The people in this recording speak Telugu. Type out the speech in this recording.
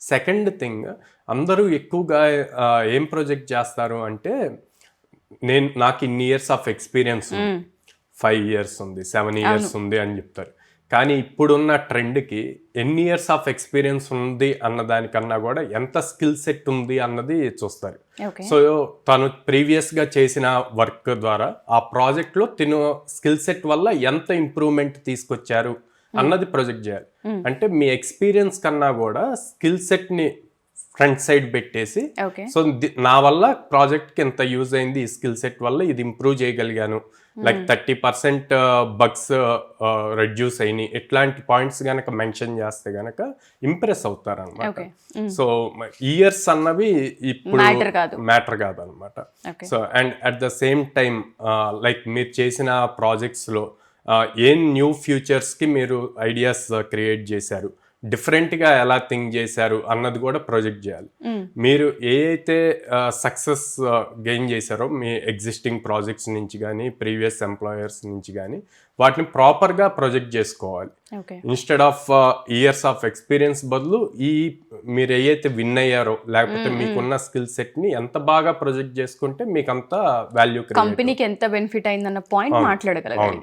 సెకండ్ థింగ్, అందరూ ఎక్కువగా ఏం ప్రొజెక్ట్ చేస్తారు అంటే నాకు ఇన్ని ఇయర్స్ ఆఫ్ ఎక్స్పీరియన్స్ ఉంది, 5 years ఉంది, 7 years ఉంది అని చెప్తారు. కానీ ఇప్పుడున్న ట్రెండ్కి ఎన్ని ఇయర్స్ ఆఫ్ ఎక్స్పీరియన్స్ ఉంది అన్న దానికన్నా కూడా ఎంత స్కిల్ సెట్ ఉంది అన్నది చూస్తారు. సో తను ప్రీవియస్గా చేసిన వర్క్ ద్వారా ఆ ప్రాజెక్ట్లో తిను స్కిల్ సెట్ వల్ల ఎంత ఇంప్రూవ్మెంట్ తీసుకొచ్చారు అన్నది ప్రొజెక్ట్ చేయాలి. అంటే మీ ఎక్స్పీరియన్స్ కన్నా కూడా స్కిల్ సెట్ని ఫ్రంట్ సైడ్ పెట్టేసి, సో నా వల్ల ప్రాజెక్ట్కి ఎంత యూజ్ అయింది, ఈ స్కిల్ సెట్ వల్ల ఇది ఇంప్రూవ్ చేయగలిగాను, లైక్ 30% బగ్స్ రెడ్యూస్ అయినాయి, ఇట్లాంటి పాయింట్స్ గనక మెన్షన్ చేస్తే గనక ఇంప్రెస్ అవుతారు అనమాట. సో ఇయర్స్ అన్నవి ఇప్పుడు మ్యాటర్ కాదనమాట. So and at the same time like మీరు చేసిన ప్రాజెక్ట్స్లో ఏం న్యూ ఫ్యూచర్స్కి మీరు ఐడియాస్ క్రియేట్ చేశారు, డిఫరెంట్గా ఎలా థింక్ చేశారు అన్నది కూడా ప్రొజెక్ట్ చేయాలి. మీరు ఏ అయితే సక్సెస్ గెయిన్ చేశారో మీ ఎగ్జిస్టింగ్ ప్రాజెక్ట్స్ నుంచి కానీ ప్రీవియస్ ఎంప్లాయర్స్ నుంచి కానీ వాటిని ప్రాపర్గా ప్రొజెక్ట్ చేసుకోవాలి. Instead of years of experience బదులు మీరు ఏదైతే విన్ అయ్యారో లేకపోతే మీకున్న స్కిల్ సెట్ని ఎంత బాగా ప్రొజెక్ట్ చేసుకుంటే మీకు అంత వాల్యూ, కంపెనీకి ఎంత బెనిఫిట్ అయిందన్న పాయింట్ మాట్లాడగలగాలి.